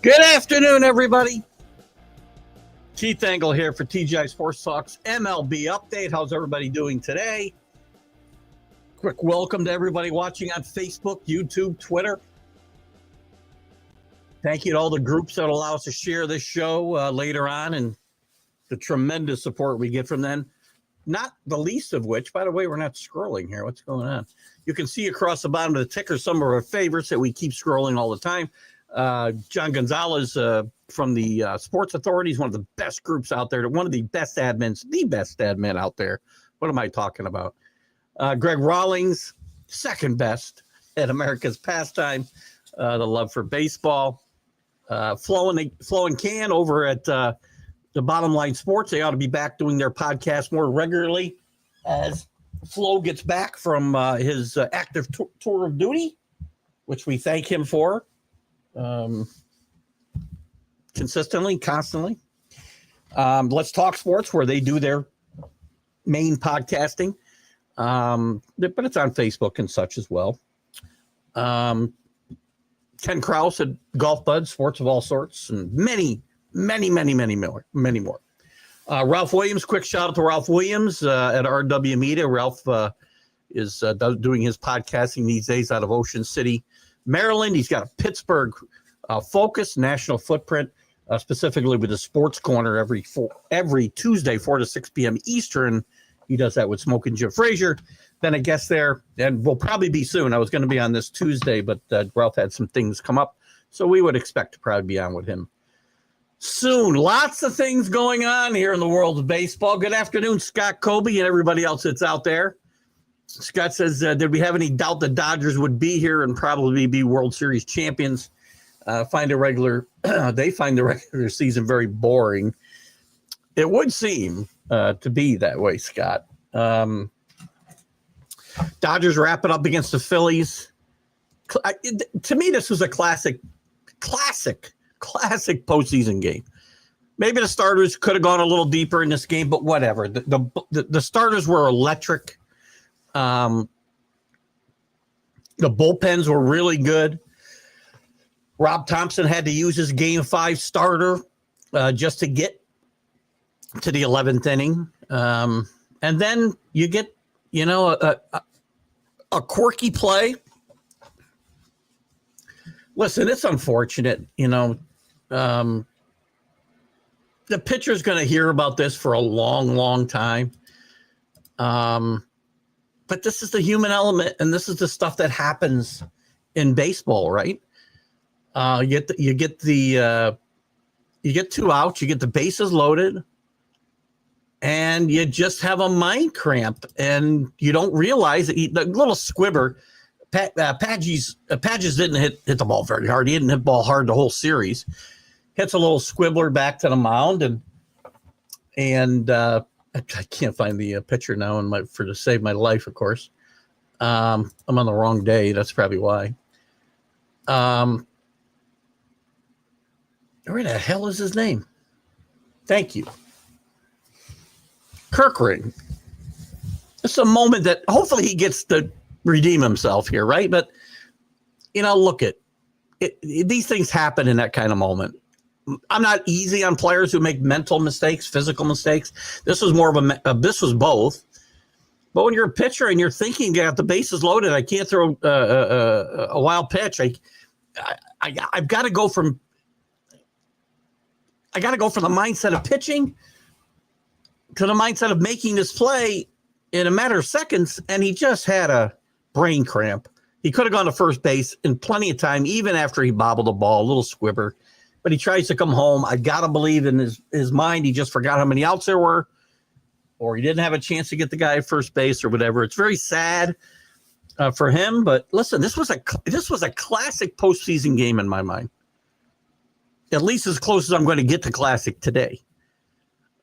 Good afternoon, everybody. Keith Engle here for TGI Sports Talk's MLB update. How's everybody doing today? Quick welcome to everybody watching on Facebook, YouTube, Twitter. Thank you to all the groups that allow us to share this show later on and the tremendous support we get from them. Not the least of which, by the way, we're not scrolling here. What's going on? You can see across the bottom of the ticker some of our favorites that we keep scrolling all the time. John Gonzalez from the Sports Authority is one of the best groups out there, one of the best admins, the best admin out there. What am I talking about? Greg Rawlings, second best at America's Pastime, the love for baseball. Flo and Can over at the Bottom Line Sports. They ought to be back doing their podcast more regularly as Flo gets back from his active tour of duty, which we thank him for. Constantly. Let's Talk Sports, where they do their main podcasting. But it's on Facebook and such as well. Ken Krause at Golf Buds, Sports of All Sorts, and many more. Ralph Williams, quick shout out to Ralph Williams at RW Media. Ralph is doing his podcasting these days out of Ocean City, Maryland. He's got a Pittsburgh focus, national footprint, specifically with the Sports Corner every Tuesday, 4 to 6 p.m. Eastern. He does that with Smoking Jim Frazier. Then a guest there, and will probably be soon. I was going to be on this Tuesday, but Ralph had some things come up, so we would expect to probably be on with him soon. Lots of things going on here in the world of baseball. Good afternoon, Scott Colby, and everybody else that's out there. Scott says, did we have any doubt the Dodgers would be here and probably be World Series champions? They find the regular season very boring. It would seem to be that way, Scott. Dodgers wrap it up against the Phillies. To me, this was a classic postseason game. Maybe the starters could have gone a little deeper in this game, but whatever. The starters were electric. The bullpens were really good. Rob Thompson had to use his Game 5 starter just to get to the 11th inning. And then you get, a quirky play. Listen, it's unfortunate, the pitcher's going to hear about this for a long, long time. But this is the human element, and this is the stuff that happens in baseball, right? You get 2 outs, you get the bases loaded, and you just have a mind cramp, and you don't realize that the little squibber, Padges didn't hit the ball very hard. He didn't hit the ball hard the whole series. Hits a little squibbler back to the mound, and I can't find the picture now to save my life, of course. I'm on the wrong day. That's probably why. Where the hell is his name? Thank you. Kirkring. It's a moment that hopefully he gets to redeem himself here, right? But, look at it. These things happen in that kind of moment. I'm not easy on players who make mental mistakes, physical mistakes. This was more of this was both. But when you're a pitcher and you're thinking, got the bases loaded, I can't throw a wild pitch. I've got to go from. I got to go from the mindset of pitching to the mindset of making this play in a matter of seconds, and he just had a brain cramp. He could have gone to first base in plenty of time, even after he bobbled the ball, a little squibber. But he tries to come home. I got to believe in his mind he just forgot how many outs there were, or he didn't have a chance to get the guy at first base or whatever. It's very sad for him. But listen, this was a classic postseason game in my mind. At least as close as I'm going to get to classic today.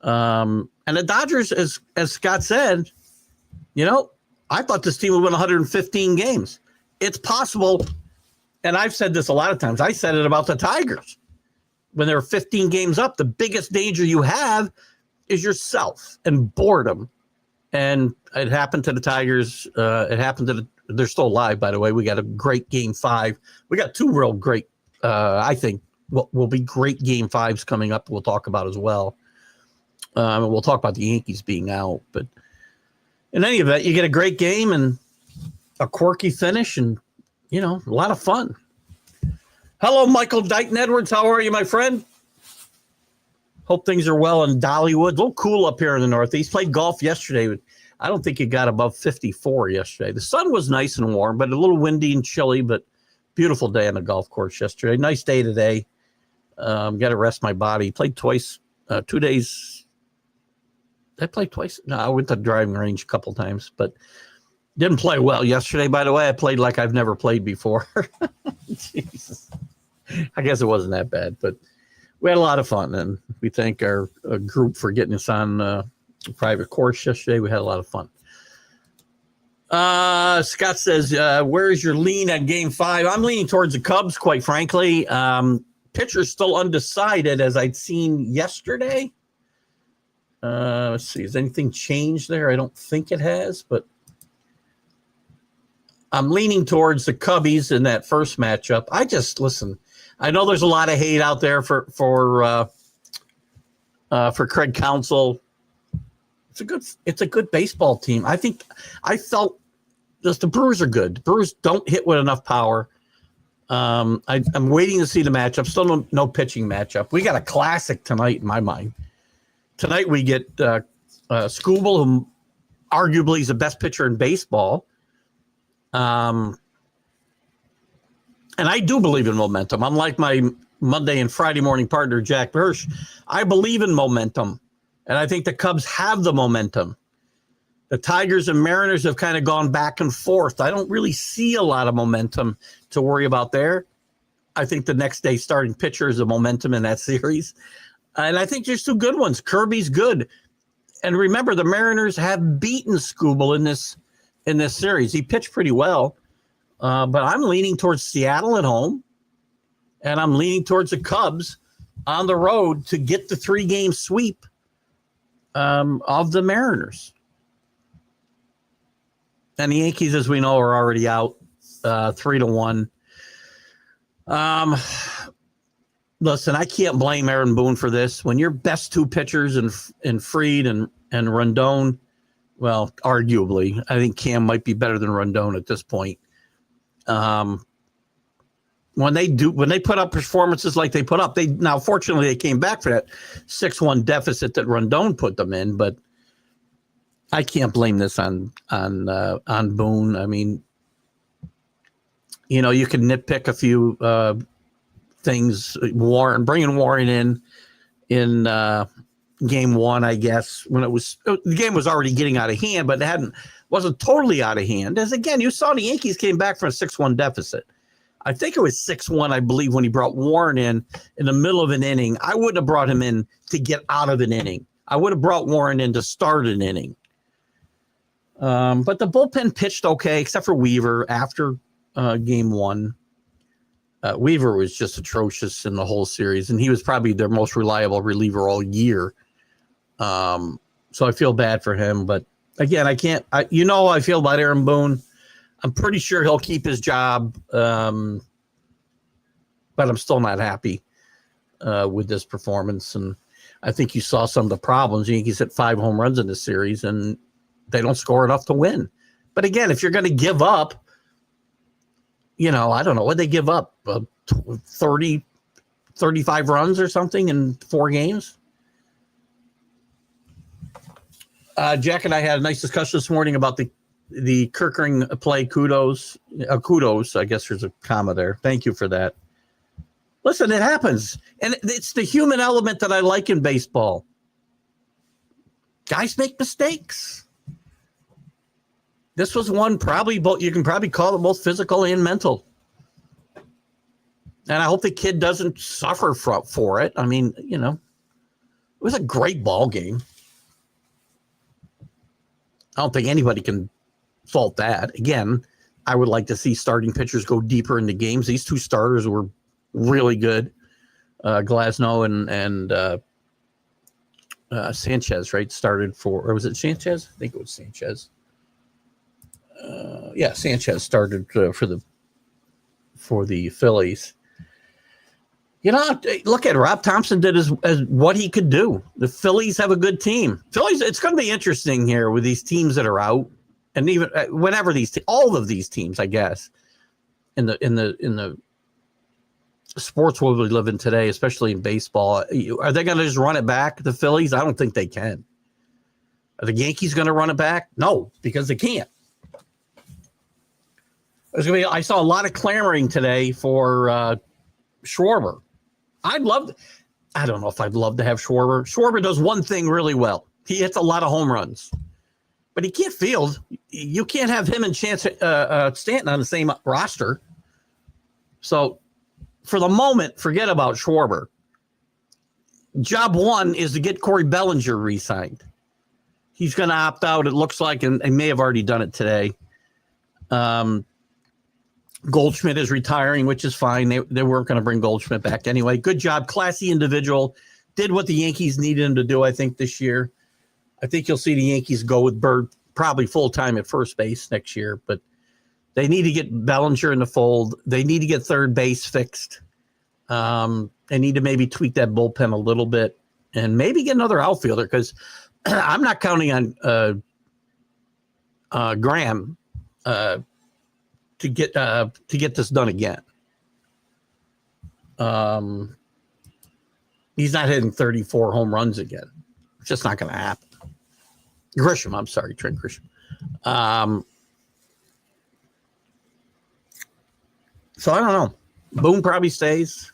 And the Dodgers, as Scott said, I thought this team would win 115 games. It's possible, and I've said this a lot of times. I said it about the Tigers. When they're 15 games up, the biggest danger you have is yourself and boredom. And it happened to the Tigers. They're still alive, by the way. We got a great Game 5. We got 2 real great, I think, will be great game fives coming up. We'll talk about as well. And we'll talk about the Yankees being out. But in any event, you get a great game and a quirky finish and, a lot of fun. Hello, Michael Dighton Edwards. How are you, my friend? Hope things are well in Dollywood. A little cool up here in the Northeast. Played golf yesterday. I don't think it got above 54 yesterday. The sun was nice and warm, but a little windy and chilly, but beautiful day on the golf course yesterday. Nice day today. Got to rest my body. Played twice, 2 days. Did I play twice? No, I went to the driving range a couple times, but didn't play well yesterday, by the way. I played like I've never played before. Jesus. I guess it wasn't that bad, but we had a lot of fun, and we thank our group for getting us on a private course yesterday. We had a lot of fun. Scott says, where's your lean on game 5? I'm leaning towards the Cubs, quite frankly. Pitcher's still undecided, as I'd seen yesterday. Let's see. Has anything changed there? I don't think it has, but I'm leaning towards the Cubbies in that first matchup. Listen, I know there's a lot of hate out there for Craig Counsell. It's a good baseball team. I felt the Brewers are good. The Brewers don't hit with enough power. I'm waiting to see the matchup. Still no pitching matchup. We got a classic tonight in my mind. Tonight we get Skubal, who arguably is the best pitcher in baseball. And I do believe in momentum. Unlike my Monday and Friday morning partner, Jack Hirsch, I believe in momentum. And I think the Cubs have the momentum. The Tigers and Mariners have kind of gone back and forth. I don't really see a lot of momentum to worry about there. I think the next day starting pitcher is the momentum in that series. And I think there's 2 good ones. Kirby's good. And remember, the Mariners have beaten Skubal in this series. He pitched pretty well. But I'm leaning towards Seattle at home, and I'm leaning towards the Cubs on the road to get the 3-game sweep of the Mariners. And the Yankees, as we know, are already out 3-1. Listen, I can't blame Aaron Boone for this. When your best 2 pitchers in Fried and Rondon, well, arguably, I think Cam might be better than Rondon at this point. When they put up performances like they put up, now fortunately they came back for that 6-1 deficit that Rondon put them in, but I can't blame this on Boone. I mean, you can nitpick a few things. Bringing Warren in game 1, I guess, when the game was already getting out of hand, but wasn't totally out of hand. As again, you saw the Yankees came back from a 6-1 deficit. I think it was 6-1, I believe, when he brought Warren in the middle of an inning. I wouldn't have brought him in to get out of an inning. I would have brought Warren in to start an inning. But the bullpen pitched okay, except for Weaver after game 1. Weaver was just atrocious in the whole series, and he was probably their most reliable reliever all year. So I feel bad for him, but again, I can't. I feel about Aaron Boone. I'm pretty sure he'll keep his job, but I'm still not happy with this performance. And I think you saw some of the problems. The Yankees hit 5 home runs in this series, and they don't score enough to win. But again, if you're going to give up, I don't know what they give up, 30, 35 runs or something in 4 games. Jack and I had a nice discussion this morning about the Kirkering play. Kudos. I guess there's a comma there. Thank you for that. Listen, it happens. And it's the human element that I like in baseball. Guys make mistakes. This was one you can probably call it both physical and mental. And I hope the kid doesn't suffer for it. I mean, it was a great ball game. I don't think anybody can fault that. Again, I would like to see starting pitchers go deeper into games. These 2 starters were really good. Glasnow and Sanchez, right? Started or was it Sanchez? I think it was Sanchez. Sanchez started for the Phillies. Look at Rob Thompson did as what he could do. The Phillies have a good team. Phillies, it's going to be interesting here with these teams that are out, and even whenever all of these teams, I guess, in the sports world we live in today, especially in baseball, are they going to just run it back? The Phillies, I don't think they can. Are the Yankees going to run it back? No, because they can't. I saw a lot of clamoring today for Schwarber. I don't know if I'd love to have Schwarber. Schwarber does one thing really well. He hits a lot of home runs, but he can't field. You can't have him and Chance Stanton on the same roster. So for the moment, forget about Schwarber. Job one is to get Corey Bellinger re-signed. He's going to opt out, it looks like, and may have already done it today. Goldschmidt is retiring, which is fine. They weren't going to bring Goldschmidt back anyway. Good job. Classy individual. Did what the Yankees needed him to do, I think, this year. I think you'll see the Yankees go with Bird probably full-time at first base next year, but they need to get Bellinger in the fold. They need to get third base fixed. They need to maybe tweak that bullpen a little bit and maybe get another outfielder, because I'm not counting on Graham to get this done again. He's not hitting 34 home runs again. It's just not going to happen. Grisham, I'm sorry, Trent Grisham. So I don't know. Boone probably stays.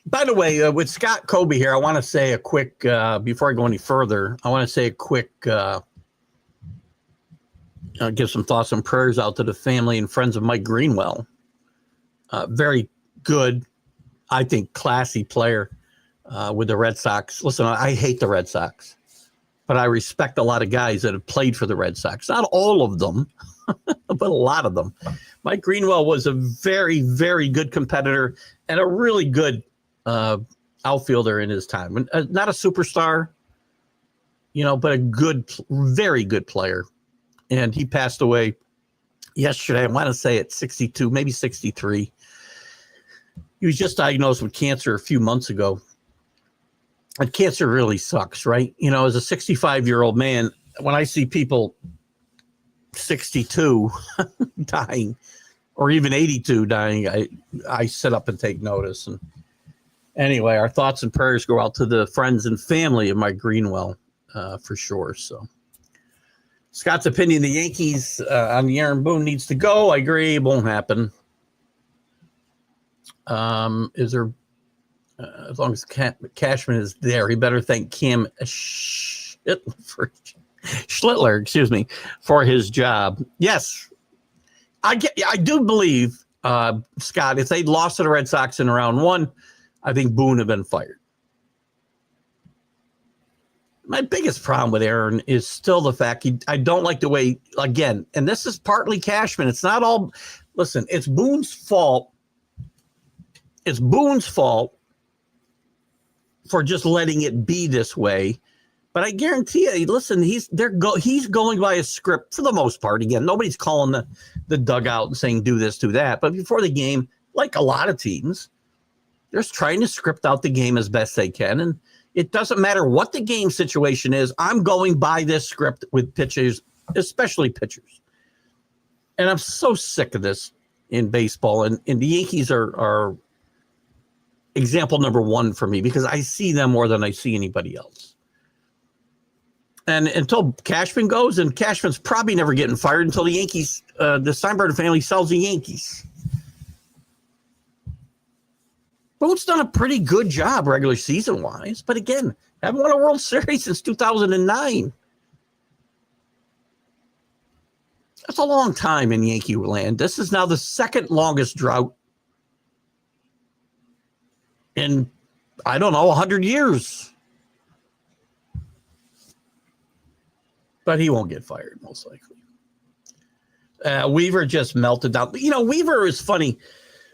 By the way, with Scott Kobe here, I want to say a quick, before I go any further, I want to say a quick, give some thoughts and prayers out to the family and friends of Mike Greenwell. Very good, I think, classy player with the Red Sox. Listen, I hate the Red Sox, but I respect a lot of guys that have played for the Red Sox. Not all of them, but a lot of them. Mike Greenwell was a very, very good competitor and a really good outfielder in his time. Not a superstar, but a good, very good player. And he passed away yesterday. I want to say at 62, maybe 63. He was just diagnosed with cancer a few months ago. And cancer really sucks, right? As a 65-year-old man, when I see people 62 dying, or even 82 dying, I sit up and take notice. And anyway, our thoughts and prayers go out to the friends and family of Mike Greenwell, for sure. So Scott's opinion, the Yankees on the Aaron Boone needs to go. I agree. It won't happen. Is there, as long as Cashman is there, he better thank Cam Schlittler, for his job. Yes, I do believe, Scott, if they'd lost to the Red Sox in round one, I think Boone had been fired. My biggest problem with Aaron is still the fact I don't like the way, again, and this is partly Cashman. It's not all, listen, it's Boone's fault. It's Boone's fault for just letting it be this way. But I guarantee you, listen, he's going by a script for the most part. Again, nobody's calling the dugout and saying do this, do that. But before the game, like a lot of teams, they're just trying to script out the game as best they can. And it doesn't matter what the game situation is. I'm going by this script with pitchers, especially pitchers. And I'm so sick of this in baseball. And the Yankees are example number one for me, because I see them more than I see anybody else. And until Cashman goes, and Cashman's probably never getting fired until the Yankees, the Steinbrenner family sells the Yankees. Boone's done a pretty good job regular season wise, but again, haven't won a World Series since 2009. That's a long time in Yankee land. This is now the second longest drought in, 100 years. But he won't get fired, most likely. Weaver just melted down. Weaver is funny.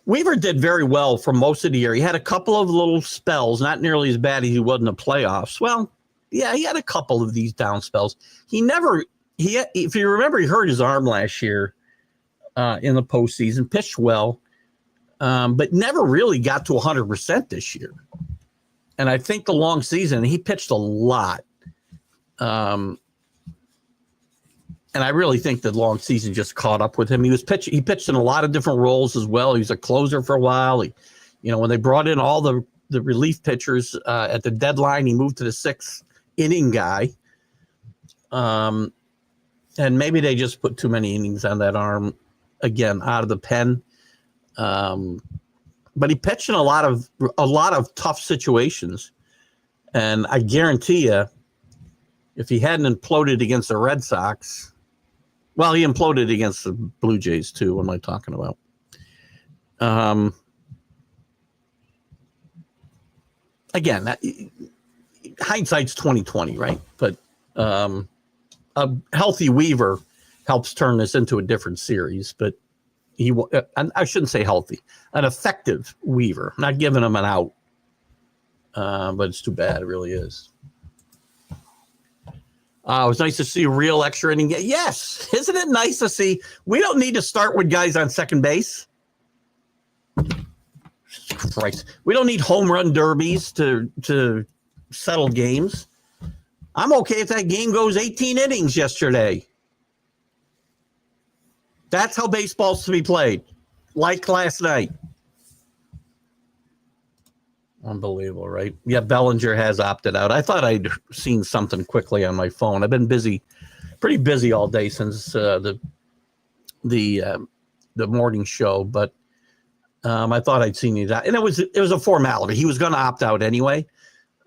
Weaver did very well for most of the year. He had a couple of little spells, not nearly as bad as he was in the playoffs. Well, yeah, he had a couple of these down spells. If you remember, he hurt his arm last year in the postseason, pitched well. but never really got to 100% this year. And I think the long season, he pitched a lot. And I really think the long season just caught up with him. He pitched in a lot of different roles as well. He was a closer for a while. When they brought in all the relief pitchers at the deadline, he moved to the 6th inning guy. And maybe they just put too many innings on that arm again out of the pen. But he pitched in a lot of tough situations. And I guarantee you, if he hadn't imploded against the Red Sox, well, he imploded against the Blue Jays too. What am I talking about? Again, hindsight's 20/20, right? But a healthy Weaver helps turn this into a different series. But I shouldn't say healthy, an effective Weaver. I'm not giving him an out, but it's too bad. It really is. It was nice to see a real extra inning. Yes, isn't it nice to see? We don't need to start with guys on second base. Christ, we don't need home run derbies to settle games. I'm okay if that game goes 18 innings yesterday. That's how baseball's to be played, like last night. Unbelievable, right? Yeah, Bellinger has opted out. I thought I'd seen something quickly on my phone. I've been pretty busy all day since the morning show, but I thought I'd seen that, and it was a formality. He was going to opt out anyway,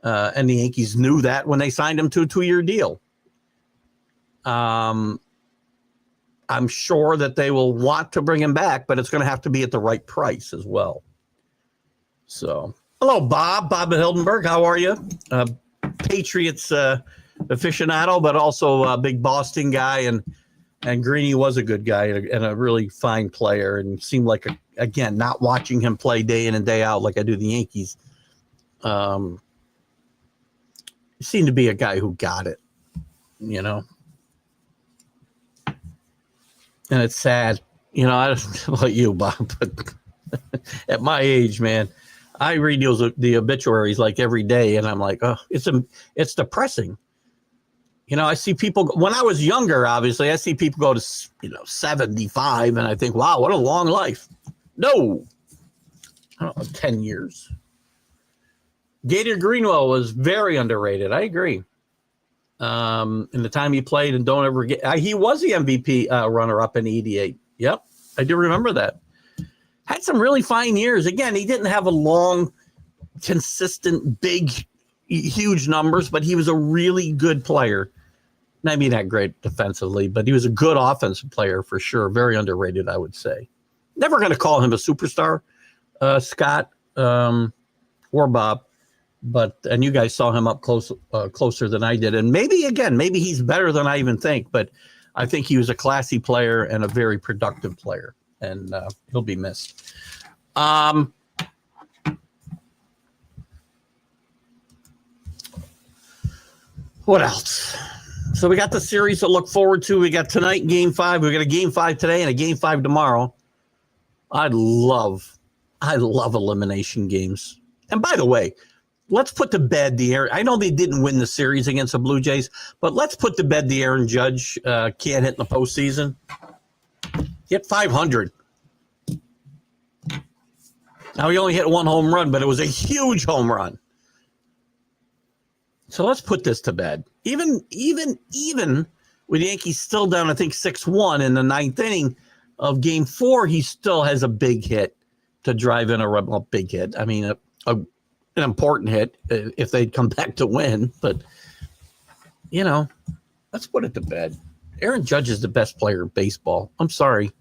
and the Yankees knew that when they signed him to a 2-year deal. I'm sure that they will want to bring him back, but it's going to have to be at the right price as well. So. Hello, Bob in Hildenberg. How are you? Patriots aficionado, but also a big Boston guy. And Greeny was a good guy and a really fine player, and seemed like, again, not watching him play day in and day out like I do the Yankees. He seemed to be a guy who got it, And it's sad. I don't know about you, Bob, but at my age, man, I read the obituaries like every day, and I'm like, oh, it's depressing. I see people, when I was younger, obviously, I see people go to, 75, and I think, wow, what a long life. No, I don't know, 10 years. Gator Greenwell was very underrated. I agree. In the time he played, and don't ever he was the MVP runner-up in '88. Yep, I do remember that. Had some really fine years. Again, he didn't have a long, consistent, big, huge numbers, but he was a really good player. I mean, not great defensively, but he was a good offensive player for sure. Very underrated, I would say. Never going to call him a superstar, Scott or Bob, and you guys saw him up closer than I did. And maybe he's better than I even think, but I think he was a classy player and a very productive player. And he'll be missed. What else? So we got the series to look forward to. We got tonight, Game 5. We got a Game 5 today and a Game 5 tomorrow. I love elimination games. And by the way, let's put to bed I know they didn't win the series against the Blue Jays, but let's put to bed the Aaron Judge can't hit in the postseason. Hit 500. Now, he only hit one home run, but it was a huge home run. So let's put this to bed. Even with the Yankees still down, I think 6-1 in the 9th inning of Game 4, he still has a big hit to drive in a big hit. I mean, an important hit if they'd come back to win. But, let's put it to bed. Aaron Judge is the best player in baseball. I'm sorry.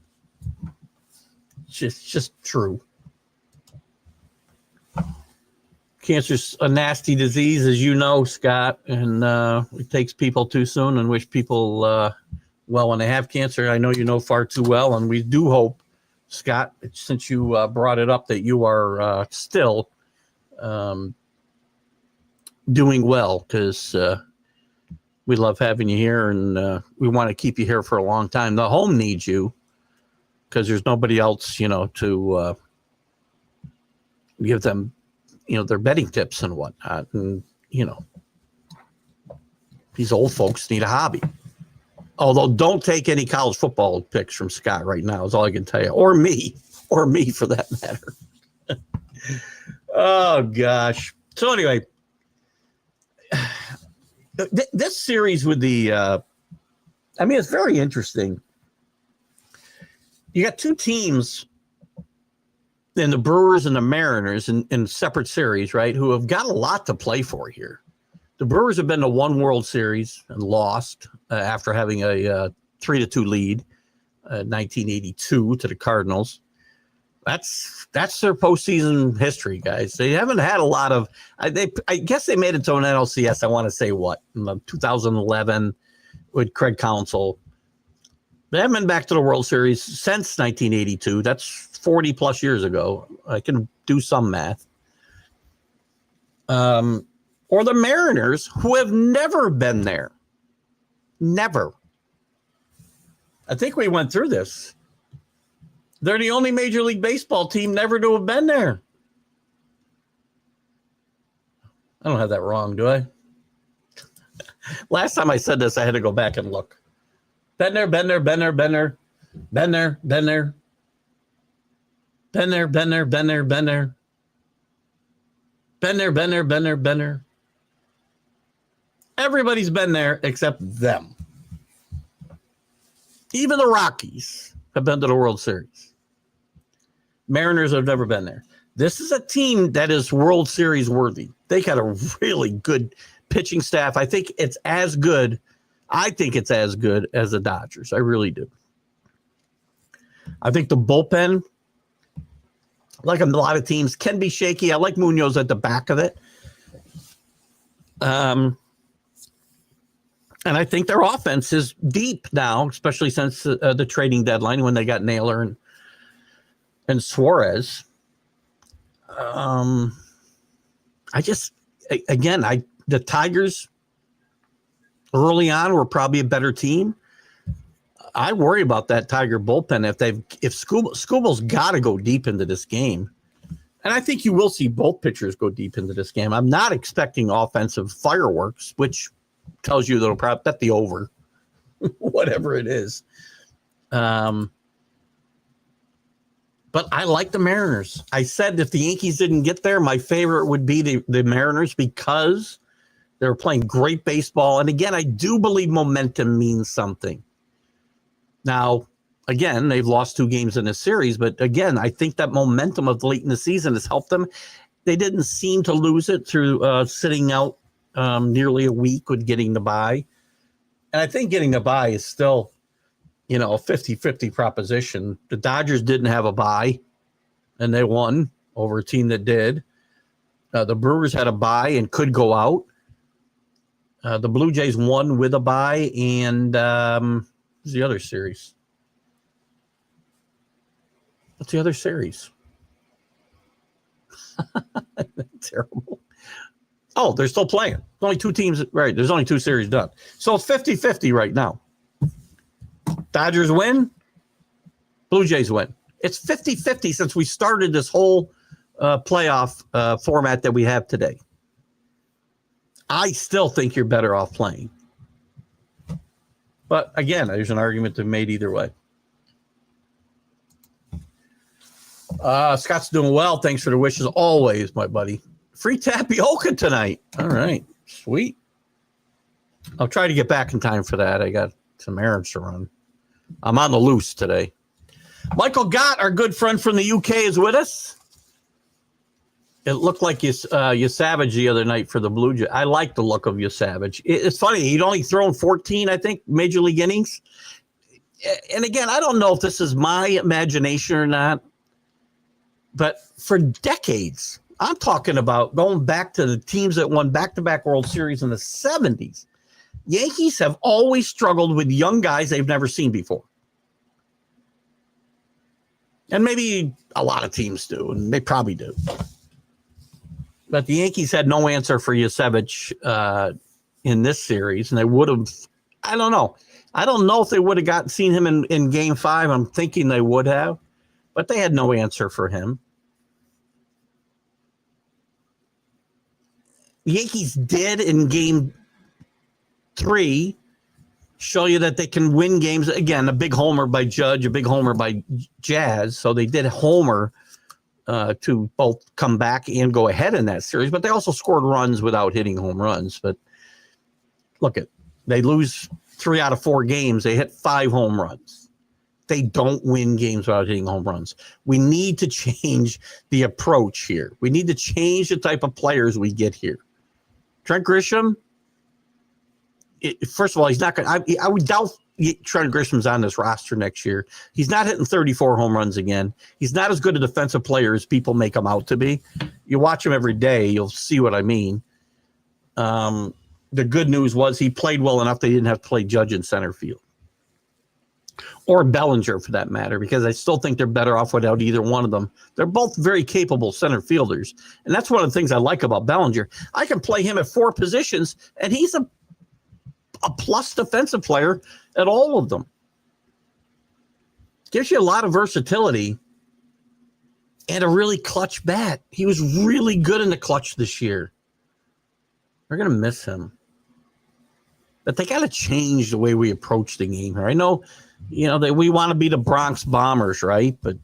It's just true. Cancer's a nasty disease, as you know, Scott, and it takes people too soon, and wish people well when they have cancer. I know you know far too well, and we do hope, Scott, since you brought it up, that you are still doing well, because we love having you here, and we want to keep you here for a long time. The home needs you, because there's nobody else, to give them, their betting tips and whatnot. And, these old folks need a hobby. Although don't take any college football picks from Scott right now is all I can tell you. Or me for that matter. Oh, gosh. So anyway, this series with the it's very interesting. You got two teams in the Brewers and the Mariners in separate series, right, who have got a lot to play for here. The Brewers have been to one World Series and lost after having a 3-2 lead in 1982 to the Cardinals. That's their postseason history, guys. They haven't had a lot of. I guess they made it to an NLCS. I want to say in 2011 with Craig Counsell. They haven't been back to the World Series since 1982. That's 40 plus years ago. I can do some math. Or the Mariners, who have never been there. Never. I think we went through this. They're the only Major League Baseball team never to have been there. I don't have that wrong, do I? Last time I said this, I had to go back and look. Been there. Everybody's been there except them. Even the Rockies have been to the World Series. Mariners have never been there. This is a team that is World Series worthy. They got a really good pitching staff. I think it's as good as the Dodgers. I really do. I think the bullpen, like a lot of teams, can be shaky. I like Munoz at the back of it. And I think their offense is deep now, especially since the trading deadline when they got Naylor and Suarez. The Tigers early on were probably a better team. I worry about that Tiger bullpen if Skubal's got to go deep into this game. And I think you will see both pitchers go deep into this game. I'm not expecting offensive fireworks, which tells you that'll probably bet the over, whatever it is. But I like the Mariners. I said if the Yankees didn't get there, my favorite would be the Mariners because they're playing great baseball. And again, I do believe momentum means something. Now, again, they've lost 2 games in this series, but again, I think that momentum of late in the season has helped them. They didn't seem to lose it through sitting out nearly a week with getting the bye. And I think getting the bye is still, a 50-50 proposition. The Dodgers didn't have a bye, and they won over a team that did. The Brewers had a bye and could go out. The Blue Jays won with a bye, and what's the other series? What's the other series? Terrible. Oh, they're still playing. There's only 2 teams. Right. There's only 2 series done. So it's 50-50 right now. Dodgers win. Blue Jays win. It's 50-50 since we started this whole playoff format that we have today. I still think you're better off playing. But again, there's an argument to be made either way. Scott's doing well. Thanks for the wishes always, my buddy. Free tapioca tonight. All right. Sweet. I'll try to get back in time for that. I got some errands to run. I'm on the loose today. Michael Gott, our good friend from the UK, is with us. It looked like you Savage the other night for the Blue Jays. I like the look of you Savage. It's funny. He'd only thrown 14, I think, major league innings. And again, I don't know if this is my imagination or not, but for decades, I'm talking about going back to the teams that won back-to-back World Series in the 70s. Yankees have always struggled with young guys they've never seen before. And maybe a lot of teams do, and they probably do. But the Yankees had no answer for Yasevich in this series, and they would have, I don't know. I don't know if they would have seen him in Game 5. I'm thinking they would have, but they had no answer for him. Yankees did in game 3 show you that they can win games. Again, a big homer by Judge, a big homer by Jazz. So they did homer to both come back and go ahead in that series, but they also scored runs without hitting home runs. But look at, they lose 3 out of 4 games. They hit 5 home runs. They don't win games without hitting home runs. We need to change the approach here. We need to change the type of players we get here. Trent Grisham, first of all, he's not going to, I would doubt Trent Grisham's on this roster next year. He's not hitting 34 home runs again. He's not as good a defensive player as people make him out to be. You watch him every day, you'll see what I mean. The good news was he played well enough they didn't have to play Judge in center field. Or Bellinger, for that matter, because I still think they're better off without either one of them. They're both very capable center fielders. And that's one of the things I like about Bellinger. I can play him at 4 positions, and he's a plus defensive player at all of them. Gives you a lot of versatility and a really clutch bat. He was really good in the clutch this year. They're going to miss him. But they got to change the way we approach the game here. I know, that we want to be the Bronx Bombers, right? But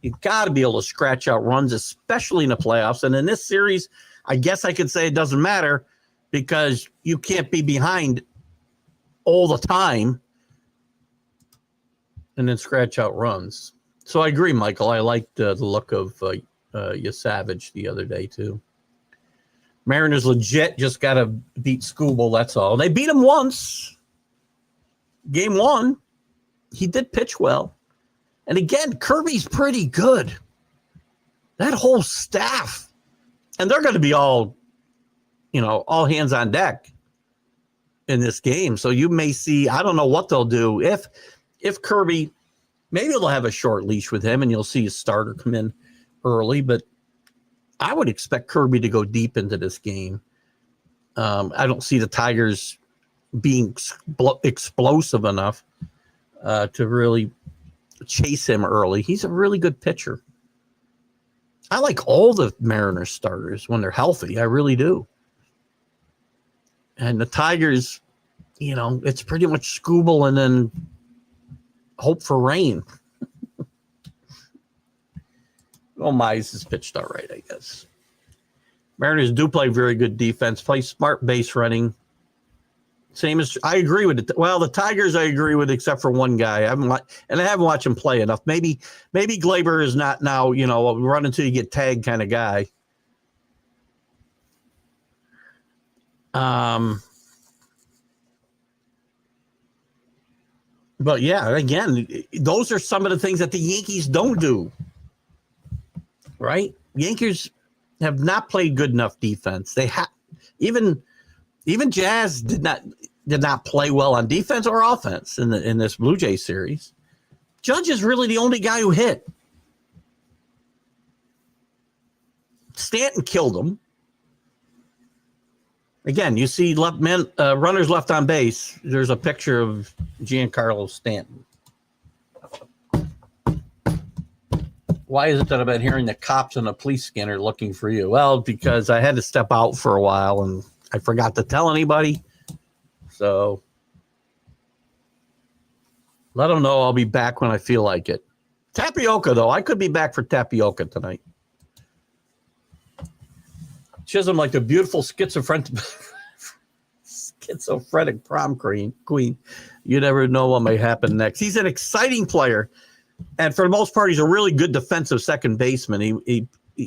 you've got to be able to scratch out runs, especially in the playoffs. And in this series, I guess I could say it doesn't matter because you can't be behind all the time and then scratch out runs. So I agree, Michael. I liked the look of Savage the other day, too. Mariners legit just got to beat Skubal, that's all. They beat him once. Game 1. He did pitch well. And again, Kirby's pretty good. That whole staff. And they're going to be all hands on deck in this game. So you may see, I don't know what they'll do. If Kirby, maybe they'll have a short leash with him and you'll see a starter come in early, but I would expect Kirby to go deep into this game. I don't see the Tigers being explosive enough to really chase him early. He's a really good pitcher. I like all the Mariners starters when they're healthy. I really do. And the Tigers, it's pretty much Skubal and then hope for rain. Mize has pitched all right, I guess. Mariners do play very good defense, play smart base running. Same as I agree with it. Well, the Tigers I agree with, except for one guy. I haven't watched him play enough. Maybe Glaber is not now, run until you get tagged kind of guy. But yeah, again, those are some of the things that the Yankees don't do. Right? Yankees have not played good enough defense. They have even Jazz did not play well on defense or offense in this Blue Jays series. Judge is really the only guy who hit. Stanton killed him. Again, you see runners left on base. There's a picture of Giancarlo Stanton. Why is it that I've been hearing the cops and the police scanner looking for you? Well, because I had to step out for a while and I forgot to tell anybody. So let them know I'll be back when I feel like it. Tapioca, though. I could be back for tapioca tonight. Chisholm, like the beautiful schizophrenic prom queen. You never know what may happen next. He's an exciting player. And for the most part, he's a really good defensive second baseman. He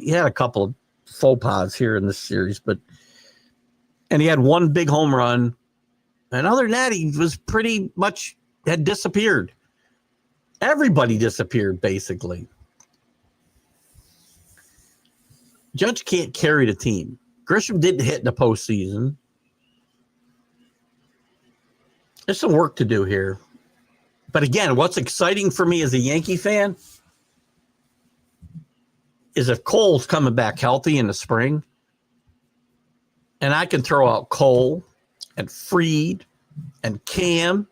had a couple of faux pas here in this series, and he had one big home run. And other than that, he was pretty much had disappeared. Everybody disappeared, basically. Judge can't carry the team. Grisham didn't hit in the postseason. There's some work to do here. But again, what's exciting for me as a Yankee fan is if Cole's coming back healthy in the spring, and I can throw out Cole and Fried and Cam,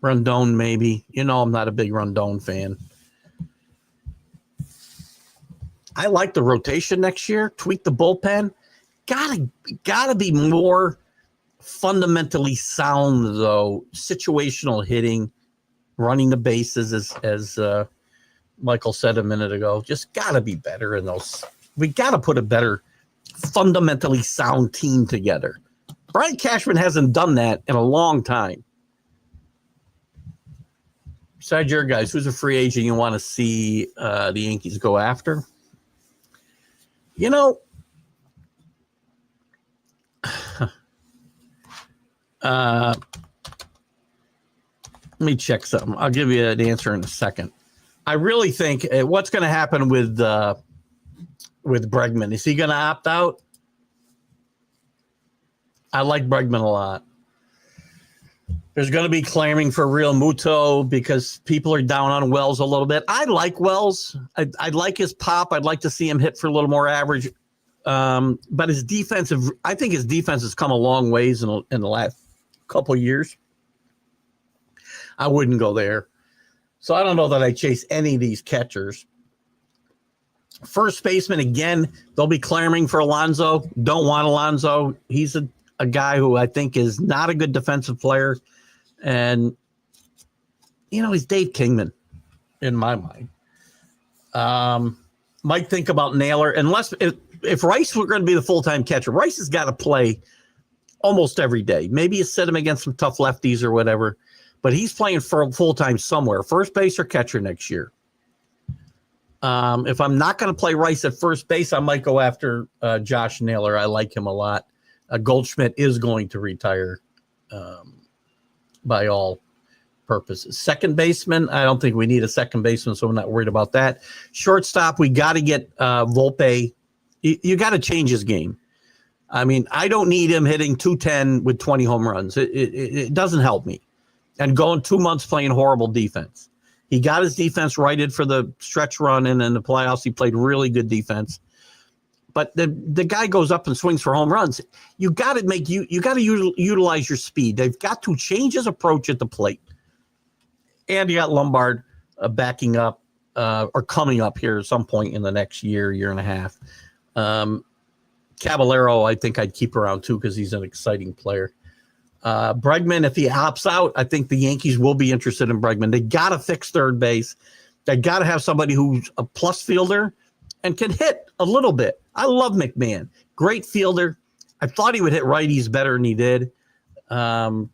Rondon maybe. I'm not a big Rondon fan. I like the rotation next year. Tweak the bullpen. Gotta be more fundamentally sound, though. Situational hitting, running the bases, as Michael said a minute ago. Just gotta be better in those. We gotta put a better, fundamentally sound team together. Brian Cashman hasn't done that in a long time. Besides your guys, who's a free agent you want to see the Yankees go after? You know, let me check something. I'll give you an answer in a second. I really think what's going to happen with Bregman. Is he going to opt out? I like Bregman a lot. There's going to be clamoring for Real Muto because people are down on Wells a little bit. I like Wells. I like his pop. I'd like to see him hit for a little more average. But his defensive, I think his defense has come a long ways in the last couple of years. I wouldn't go there. So I don't know that I chase any of these catchers. First baseman, again, they'll be clamoring for Alonso. Don't want Alonso. He's a guy who I think is not a good defensive player. And, he's Dave Kingman in my mind. Might think about Naylor. Unless if Rice were going to be the full-time catcher, Rice has got to play almost every day. Maybe you set him against some tough lefties or whatever. But he's playing for full-time somewhere, first base or catcher next year. If I'm not going to play Rice at first base, I might go after Josh Naylor. I like him a lot. Goldschmidt is going to retire by all purposes. Second baseman, I don't think we need a second baseman, so I'm not worried about that. Shortstop, we got to get Volpe. You got to change his game. I mean, I don't need him hitting 210 with 20 home runs. It doesn't help me. And going 2 months playing horrible defense. He got his defense righted for the stretch run, and in the playoffs, he played really good defense. But the guy goes up and swings for home runs. You got to utilize your speed. They've got to change his approach at the plate. And you got Lombard backing up or coming up here at some point in the next year and a half. Caballero, I think I'd keep around too because he's an exciting player. Bregman, if he opts out, I think the Yankees will be interested in Bregman. They got to fix third base. They got to have somebody who's a plus fielder and can hit a little bit. I love McMahon. Great fielder. I thought he would hit righties better than he did. No.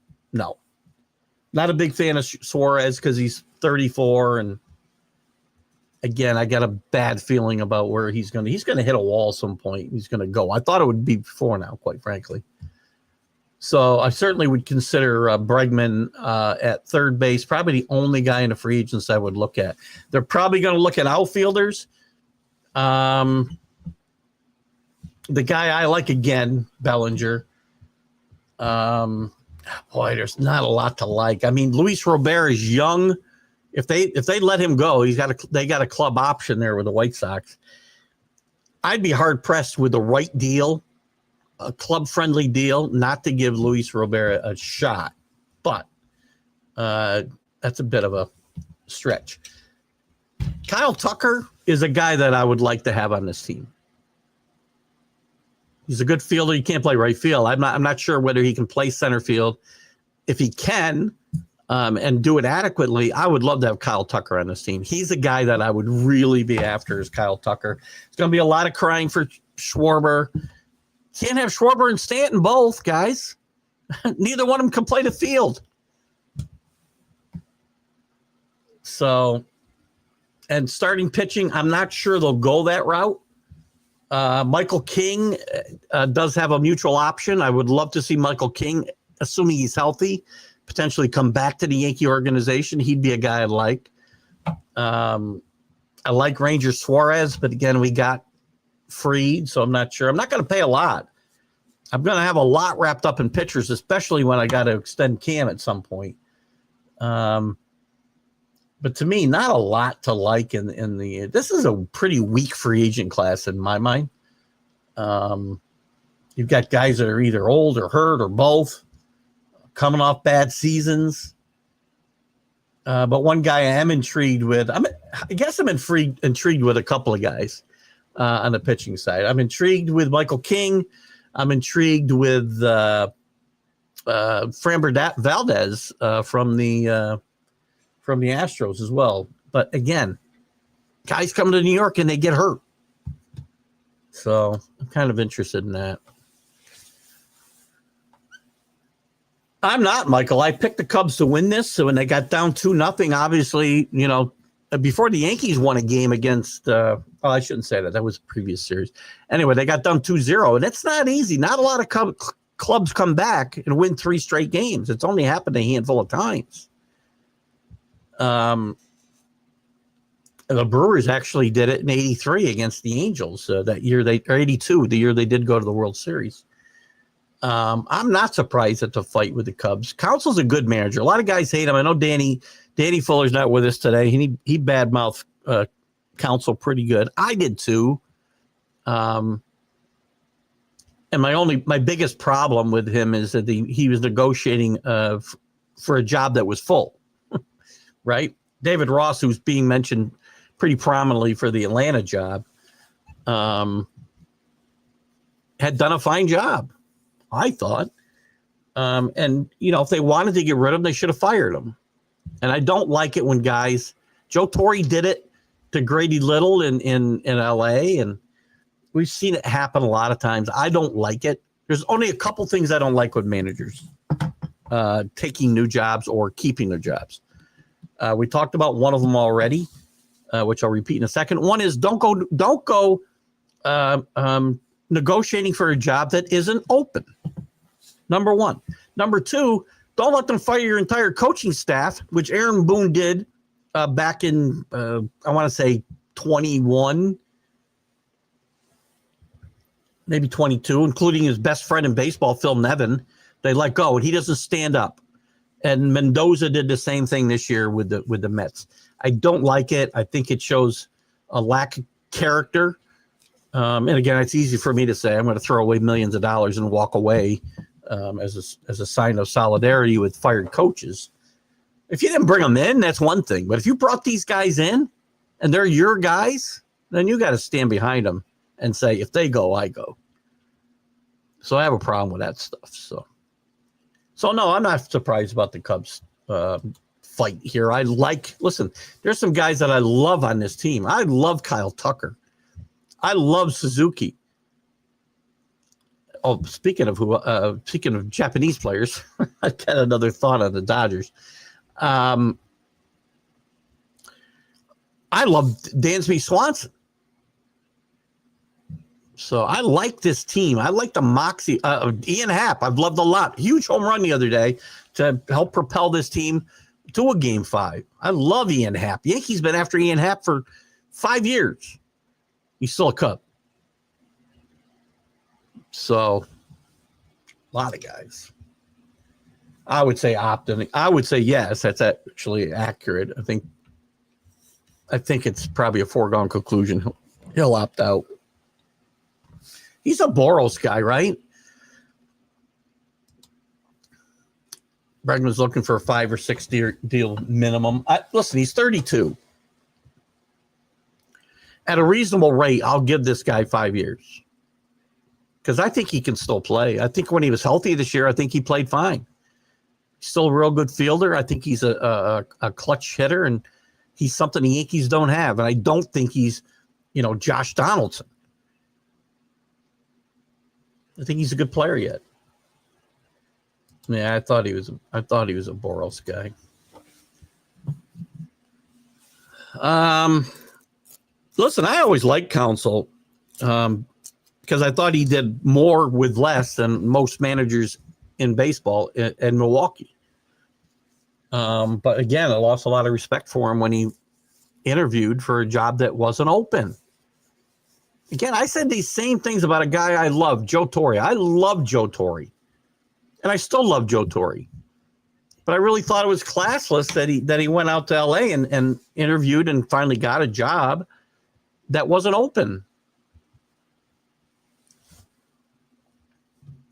Not a big fan of Suarez because he's 34. And again, I got a bad feeling about where he's going to hit a wall at some point. He's going to go. I thought it would be before now, quite frankly. So I certainly would consider Bregman at third base, probably the only guy in the free agents I would look at. They're probably going to look at outfielders. The guy I like again, Bellinger. Boy, there's not a lot to like. I mean, Luis Robert is young. If they let him go, they got a club option there with the White Sox. I'd be hard pressed with the right deal, a club-friendly deal, not to give Luis Robert a shot. But that's a bit of a stretch. Kyle Tucker is a guy that I would like to have on this team. He's a good fielder. He can't play right field. I'm not sure whether he can play center field. If he can and do it adequately, I would love to have Kyle Tucker on this team. He's a guy that I would really be after is Kyle Tucker. It's going to be a lot of crying for Schwarber. Can't have Schwarber and Stanton both, guys. Neither one of them can play the field. So, and starting pitching, I'm not sure they'll go that route. Michael King does have a mutual option. I would love to see Michael King, assuming he's healthy, potentially come back to the Yankee organization. He'd be a guy I'd like. I like Ranger Suarez, but again, we got freed, so I'm not sure. I'm not going to pay a lot. I'm going to have a lot wrapped up in pitchers, especially when I got to extend Cam at some point. But to me, not a lot to like in the. This is a pretty weak free agent class in my mind. You've got guys that are either old or hurt or both, coming off bad seasons. But one guy I am intrigued with. I guess I'm intrigued with a couple of guys. on the pitching side. I'm intrigued with Michael King. I'm intrigued with Framber Valdez from the Astros as well. But again, guys come to New York and they get hurt. So I'm kind of interested in that. I'm not, Michael. I picked the Cubs to win this. So when they got down 2-0, obviously, before the Yankees won a game against, I shouldn't say that. That was a previous series. Anyway, they got down 2-0, and it's not easy. Not a lot of clubs come back and win 3 straight games. It's only happened a handful of times. The Brewers actually did it in '83 against the Angels that year. Or '82, the year they did go to the World Series. I'm not surprised at the fight with the Cubs. Counsell's a good manager. A lot of guys hate him. I know Danny Fuller's not with us today. He badmouthed Counsell pretty good. I did too. And my biggest problem with him is that he was negotiating for a job that was full, right? David Ross, who's being mentioned pretty prominently for the Atlanta job, had done a fine job, I thought. And, if they wanted to get rid of him, they should have fired him. And I don't like it when guys, Joe Torre did it to Grady Little in LA, and we've seen it happen a lot of times. I don't like it. There's only a couple things I don't like with managers, taking new jobs or keeping their jobs. We talked about one of them already, which I'll repeat in a second. One is don't go negotiating for a job that isn't open. Number one. Number two, don't let them fire your entire coaching staff, which Aaron Boone did back in, I want to say 21, maybe 22, including his best friend in baseball, Phil Nevin. They let go, and he doesn't stand up. And Mendoza did the same thing this year with the Mets. I don't like it. I think it shows a lack of character. And again, it's easy for me to say I'm going to throw away millions of dollars and walk away as a sign of solidarity with fired coaches. If you didn't bring them in, that's one thing. But if you brought these guys in and they're your guys, then you got to stand behind them and say, if they go, I go. So I have a problem with that stuff. So no, I'm not surprised about the Cubs fight here. Listen, there's some guys that I love on this team. I love Kyle Tucker. I love Suzuki. Oh, speaking of Japanese players, I got another thought on the Dodgers. I love Dansby Swanson. So I like this team. I like the moxie of Ian Happ. I've loved a lot. Huge home run the other day to help propel this team to a Game 5. I love Ian Happ. Yankees been after Ian Happ for 5 years. He's still a Cub. So a lot of guys. I would say opt-in. I would say yes. That's actually accurate. I think it's probably a foregone conclusion. He'll opt out. He's a Boros guy, right? Bregman's looking for a 5 or 6 deal minimum. Listen, he's 32. At a reasonable rate, I'll give this guy 5 years. Because I think he can still play. I think when he was healthy this year, I think he played fine. He's still a real good fielder. I think he's a clutch hitter, and he's something the Yankees don't have. And I don't think he's, Josh Donaldson. I think he's a good player yet. Yeah, I thought he was a Boros guy. Listen, I always liked Counsell because I thought he did more with less than most managers in baseball in Milwaukee. But again, I lost a lot of respect for him when he interviewed for a job that wasn't open. Again, I said these same things about a guy I love, Joe Torre. I love Joe Torre, and I still love Joe Torre. But I really thought it was classless that he went out to L.A. and interviewed and finally got a job that wasn't open.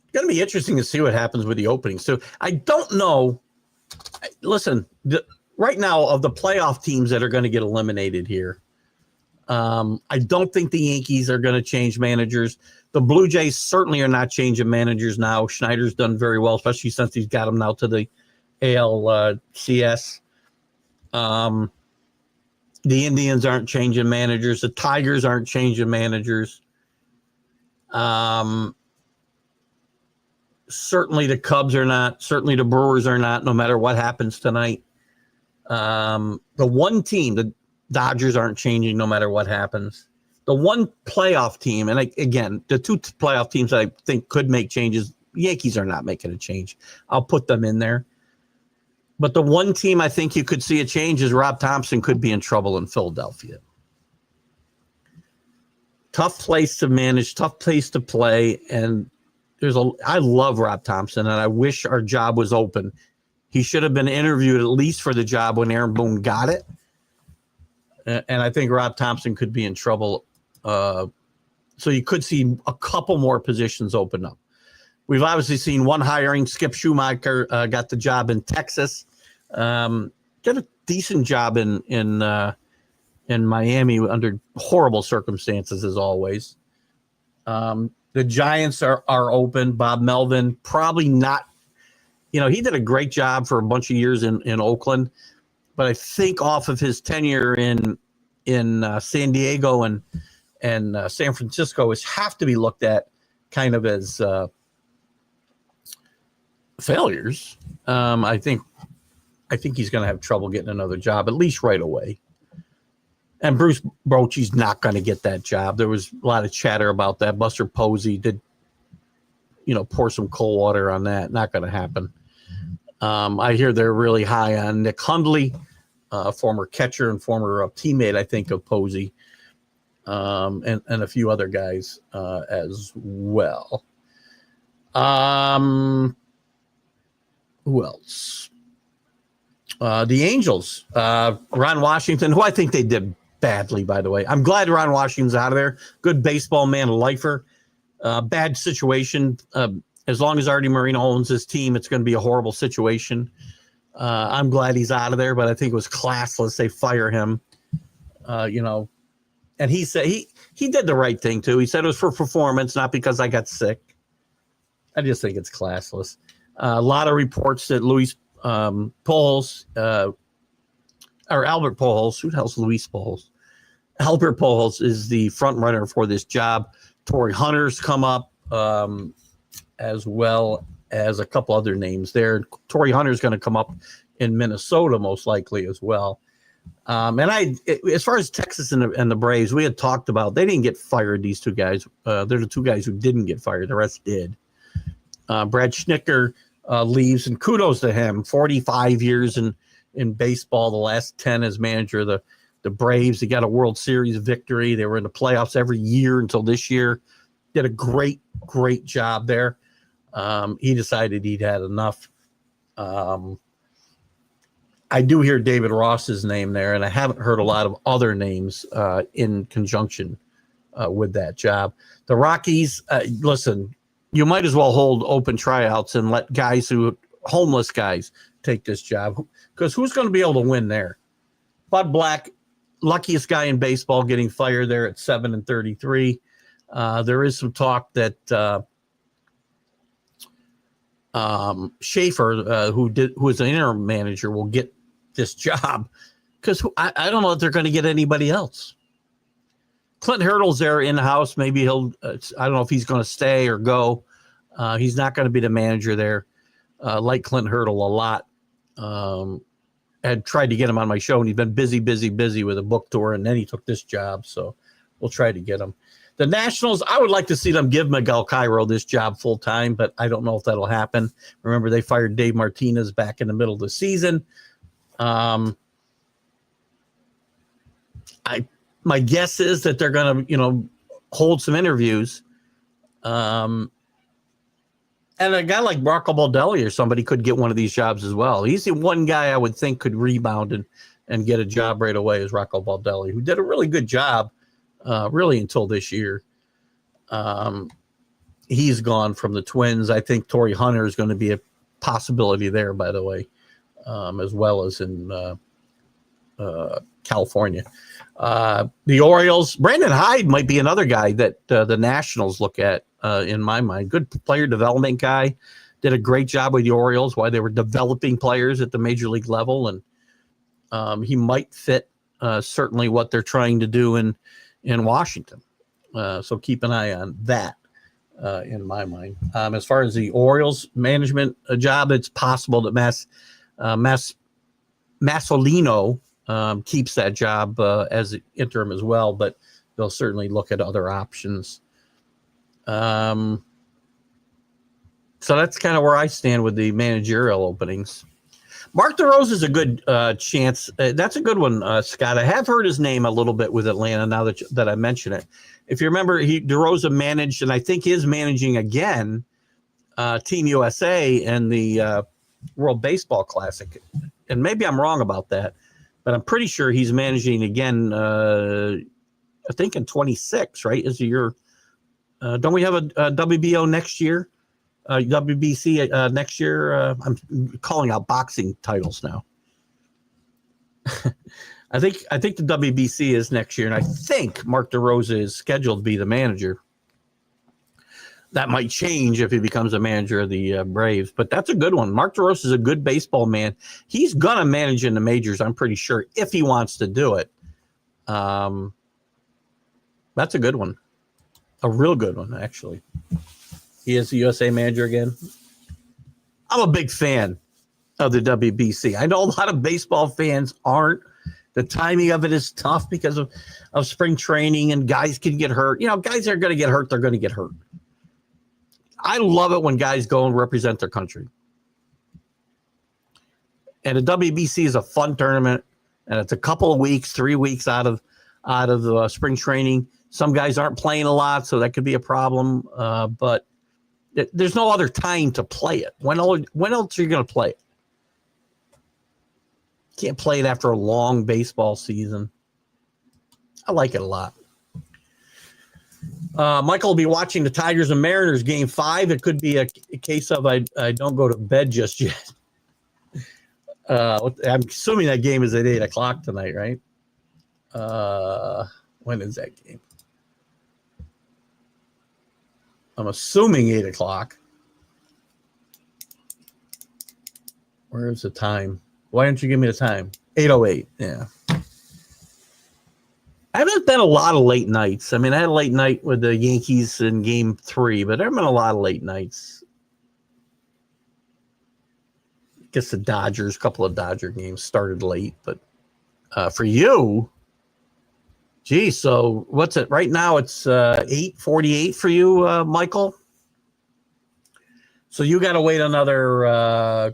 It's going to be interesting to see what happens with the openings. So I don't know. Listen, right now of the playoff teams that are going to get eliminated here, I don't think the Yankees are going to change managers. The Blue Jays certainly are not changing managers now. Schneider's done very well, especially since he's got them now to the ALCS. The Indians aren't changing managers. The Tigers aren't changing managers. Certainly the Cubs are not. Certainly the Brewers are not, no matter what happens tonight. The one team, the Dodgers aren't changing no matter what happens. The one playoff team, and again, the two playoff teams that I think could make changes, Yankees are not making a change. I'll put them in there. But the one team I think you could see a change is Rob Thompson could be in trouble in Philadelphia. Tough place to manage, tough place to play, and I love Rob Thompson, and I wish our job was open. He should have been interviewed at least for the job when Aaron Boone got it. And I think Rob Thompson could be in trouble. So you could see a couple more positions open up. We've obviously seen one hiring. Skip Schumacher got the job in Texas. Did a decent job in Miami under horrible circumstances as always. The Giants are open. Bob Melvin, probably not. He did a great job for a bunch of years in Oakland, but I think off of his tenure in San Diego and San Francisco have to be looked at kind of as failures. I think he's going to have trouble getting another job, at least right away. And Bruce Bochy's not going to get that job. There was a lot of chatter about that. Buster Posey did, pour some cold water on that. Not going to happen. I hear they're really high on Nick Hundley, former catcher and former teammate, I think, of Posey, and a few other guys as well. Who else? The Angels, Ron Washington, who I think they did badly, by the way. I'm glad Ron Washington's out of there. Good baseball man, a lifer. Bad situation. As long as Artie Moreno owns his team, it's going to be a horrible situation. I'm glad he's out of there, but I think it was classless. They fire him, and he said he did the right thing too. He said it was for performance, not because I got sick. I just think it's classless. A lot of reports that Luis Pujols, or Albert Pujols, who the hell's Luis Pujols? Albert Pujols is the front runner for this job. Torrey Hunter's come up, as well as a couple other names there. Torrey Hunter's going to come up in Minnesota most likely as well. As far as Texas and the Braves, we had talked about, they didn't get fired, these two guys. They're the two guys who didn't get fired. The rest did. Brad Schnicker leaves, and kudos to him. 45 years in baseball, the last 10 as manager of the Braves. He got a World Series victory. They were in the playoffs every year until this year. Did a great job there. He decided he'd had enough. I do hear David Ross's name there, and I haven't heard a lot of other names in conjunction with that job. The Rockies, listen, you might as well hold open tryouts and let homeless guys take this job, because who's going to be able to win there? Bud Black, luckiest guy in baseball, getting fired there at 7-33. There is some talk that Schaefer, who is an interim manager, will get this job, because I don't know if they're going to get anybody else. Clint Hurdle's there in the house. Maybe I don't know if he's going to stay or go. He's not going to be the manager there. Like Clint Hurdle a lot. Had tried to get him on my show, and he's been busy with a book tour, and then he took this job. So we'll try to get him. The Nationals, I would like to see them give Miguel Cairo this job full time, but I don't know if that'll happen. Remember, they fired Dave Martinez back in the middle of the season. My guess is that they're going to, hold some interviews. And a guy like Rocco Baldelli or somebody could get one of these jobs as well. He's the one guy I would think could rebound and get a job right away, is Rocco Baldelli, who did a really good job, really until this year. He's gone from the Twins. I think Torrey Hunter is going to be a possibility there, by the way, as well as in California. The Orioles, Brandon Hyde might be another guy that the Nationals look at in my mind. Good player development guy. Did a great job with the Orioles while they were developing players at the major league level. And he might fit certainly what they're trying to do in Washington. So keep an eye on that in my mind. As far as the Orioles management job, it's possible that Masolino keeps that job as interim as well, but they'll certainly look at other options. So that's kind of where I stand with the managerial openings. Mark DeRosa is a good chance. That's a good one, Scott. I have heard his name a little bit with Atlanta now that I mention it. If you remember, DeRosa managed, and I think is managing again, Team USA and the World Baseball Classic. And maybe I'm wrong about that, but I'm pretty sure he's managing again, I think in 26, right? Is the year. Don't we have a WBO next year? WBC next year. I'm calling out boxing titles now. I think the WBC is next year, and I think Mark DeRosa is scheduled to be the manager. That might change if he becomes a manager of the Braves, but that's a good one. Mark DeRosa is a good baseball man. He's gonna manage in the majors, I'm pretty sure, if he wants to do it. That's a good one, a real good one, actually. He is the USA manager again. I'm a big fan of the WBC. I know a lot of baseball fans aren't. The timing of it is tough because of spring training, and guys can get hurt. You know, guys are going to get hurt. They're going to get hurt. I love it when guys go and represent their country. And the WBC is a fun tournament, and it's a couple of weeks, 3 weeks out of the spring training. Some guys aren't playing a lot, so that could be a problem. But there's no other time to play it. When else are you going to play it? Can't play it after a long baseball season. I like it a lot. Michael will be watching the Tigers and Mariners game 5. It could be a case of I don't go to bed just yet. I'm assuming that game is at 8 o'clock tonight, right? When is that game? I'm assuming 8 o'clock. Where's the time? Why don't you give me the time? 8:08. Yeah. I haven't been a lot of late nights. I mean, I had a late night with the Yankees in game 3, but there have been a lot of late nights. I guess the Dodgers, a couple of Dodger games started late, but for you, geez, so what's it right now? It's 8:48 for you, Michael. So you got to wait another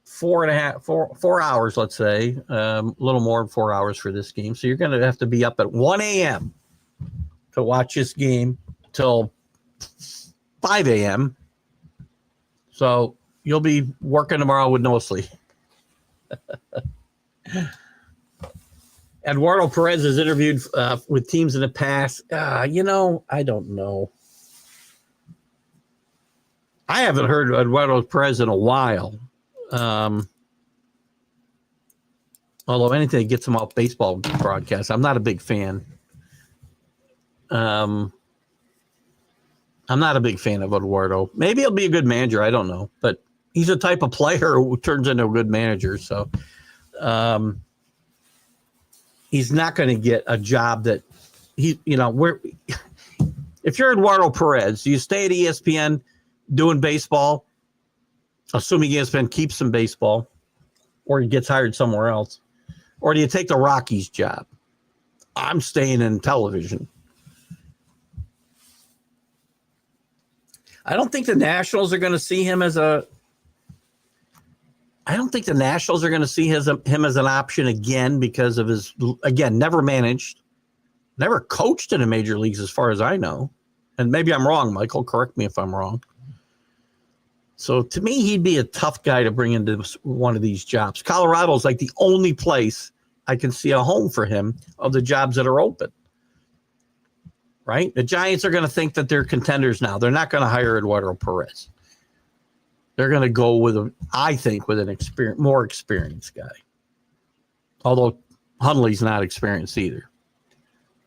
4 hours, let's say, a little more than 4 hours for this game. So you're going to have to be up at 1 a.m. to watch this game till 5 a.m. So you'll be working tomorrow with no sleep. Eduardo Perez has interviewed with teams in the past. I don't know. I haven't heard Eduardo Perez in a while. Although anything that gets him off baseball broadcasts, I'm not a big fan. I'm not a big fan of Eduardo. Maybe he'll be a good manager. I don't know. But he's a type of player who turns into a good manager. So he's not going to get a job that if you're Eduardo Perez, do you stay at ESPN doing baseball, assuming ESPN keeps him baseball, or he gets hired somewhere else? Or do you take the Rockies job? I'm staying in television. I don't think the Nationals are going to see him as him as an option again because of his, again, never managed, never coached in the major leagues as far as I know. And maybe I'm wrong, Michael. Correct me if I'm wrong. So to me, he'd be a tough guy to bring into one of these jobs. Colorado's like the only place I can see a home for him of the jobs that are open. Right? The Giants are going to think that they're contenders now. They're not going to hire Eduardo Perez. They're going to go with an more experienced guy. Although Hundley's not experienced either.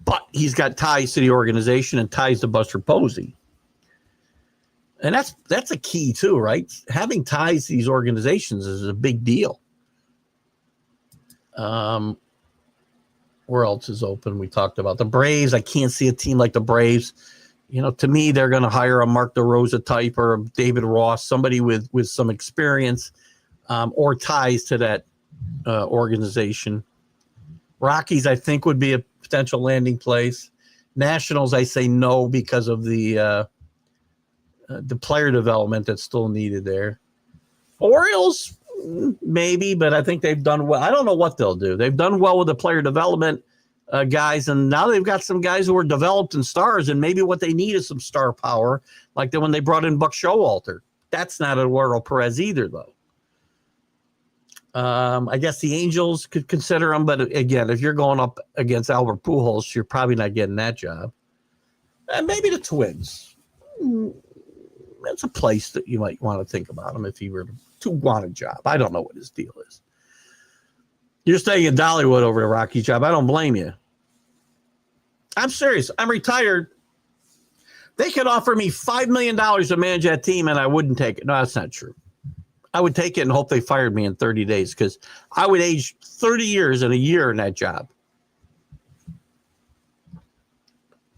But he's got ties to the organization and ties to Buster Posey. And that's a key too, right? Having ties to these organizations is a big deal. Where else is open? We talked about the Braves. I can't see a team like the Braves. To me, they're going to hire a Mark DeRosa type or a David Ross, somebody with some experience or ties to that organization. Rockies, I think, would be a potential landing place. Nationals, I say no because of the player development that's still needed there. Orioles, maybe, but I think they've done well. I don't know what they'll do. They've done well with the player development guys, and now they've got some guys who are developed in stars, and maybe what they need is some star power, like when they brought in Buck Showalter. That's not Eduardo Perez either, though. I guess the Angels could consider him, but again, if you're going up against Albert Pujols, you're probably not getting that job. And maybe the Twins. That's a place that you might want to think about him if he were to want a job. I don't know what his deal is. You're staying in Dollywood over the Rockies job. I don't blame you. I'm serious. I'm retired. They could offer me $5 million to manage that team, and I wouldn't take it. No, that's not true. I would take it and hope they fired me in 30 days because I would age 30 years in a year in that job.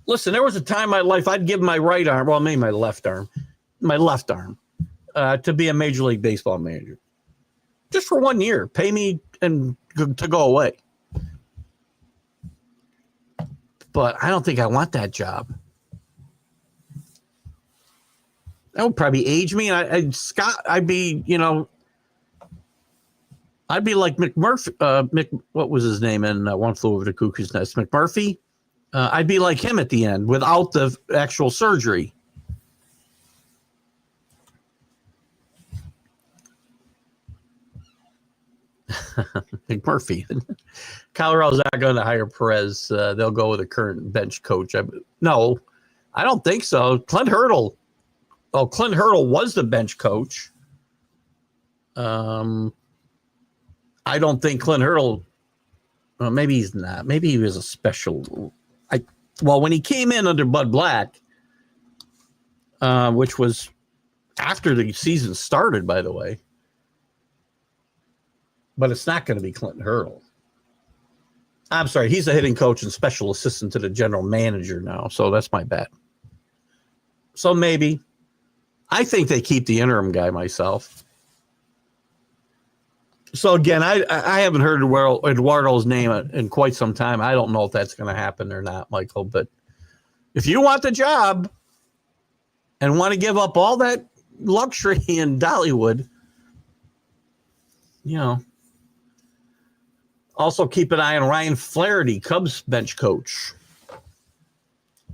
Listen, there was a time in my life I'd give my right arm, well, maybe my left arm, to be a Major League Baseball manager. Just for 1 year. Pay me and to go away. But I don't think I want that job. That would probably age me. I'd be like McMurphy. What was his name in One Flew Over the Cuckoo's Nest? McMurphy. I'd be like him at the end without the actual surgery. McMurphy. Colorado's not going to hire Perez. They'll go with a current bench coach. No, I don't think so. Clint Hurdle. Oh, Clint Hurdle was the bench coach. I don't think Clint Hurdle. Well, maybe he's not. Maybe he was a special. When he came in under Bud Black, which was after the season started, by the way. But it's not going to be Clinton Hurdle. I'm sorry. He's a hitting coach and special assistant to the general manager now. So that's my bet. So maybe. I think they keep the interim guy myself. So again, I haven't heard Eduardo's name in quite some time. I don't know if that's going to happen or not, Michael. But if you want the job and want to give up all that luxury in Dollywood, also keep an eye on Ryan Flaherty, Cubs bench coach.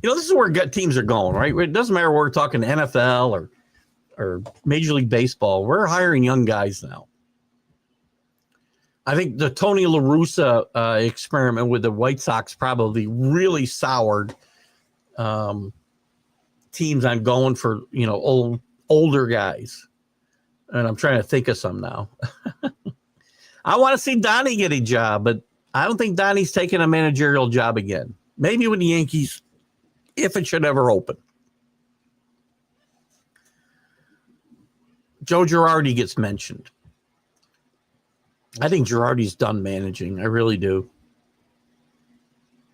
This is where teams are going, right? It doesn't matter whether we're talking NFL or Major League Baseball. We're hiring young guys now. I think the Tony La Russa experiment with the White Sox probably really soured teams on going for, older guys. And I'm trying to think of some now. I want to see Donnie get a job, but I don't think Donnie's taking a managerial job again. Maybe with the Yankees, if it should ever open. Joe Girardi gets mentioned. I think Girardi's done managing. I really do.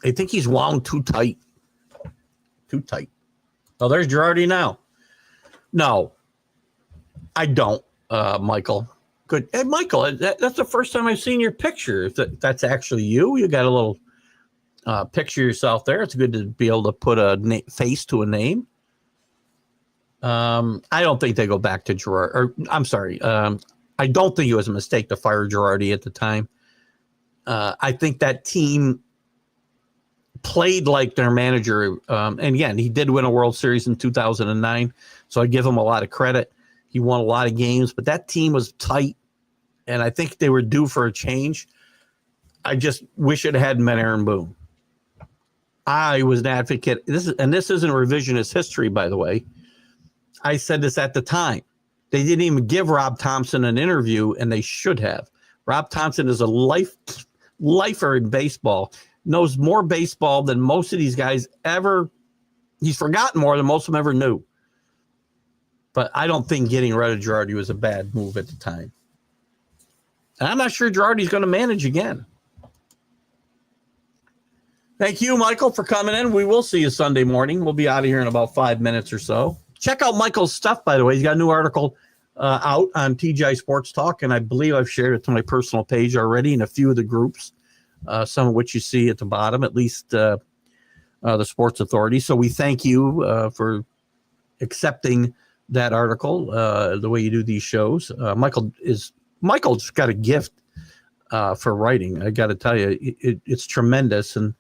I think he's wound too tight. Too tight. Oh, there's Girardi now. No, I don't, Michael. Good. Hey, Michael, that's the first time I've seen your picture. If that's actually you, you got a little picture of yourself there. It's good to be able to put a face to a name. I don't think they go back to Girardi. Or I'm sorry. I don't think it was a mistake to fire Girardi at the time. I think that team played like their manager. And again, he did win a World Series in 2009. So I give him a lot of credit. He won a lot of games, but that team was tight. And I think they were due for a change. I just wish it hadn't been Aaron Boone. I was an advocate. This isn't revisionist history, by the way. I said this at the time. They didn't even give Rob Thompson an interview, and they should have. Rob Thompson is a lifer in baseball, knows more baseball than most of these guys ever. He's forgotten more than most of them ever knew. But I don't think getting rid of Girardi was a bad move at the time. And I'm not sure Girardi's going to manage again. Thank you, Michael, for coming in. We will see you Sunday morning. We'll be out of here in about 5 minutes or so. Check out Michael's stuff, by the way. He's got a new article out on TGI Sports Talk, and I believe I've shared it to my personal page already in a few of the groups, some of which you see at the bottom, at least the Sports Authority. So we thank you for accepting that article, the way you do these shows. Michael's got a gift for writing. I got to tell you, it's tremendous. And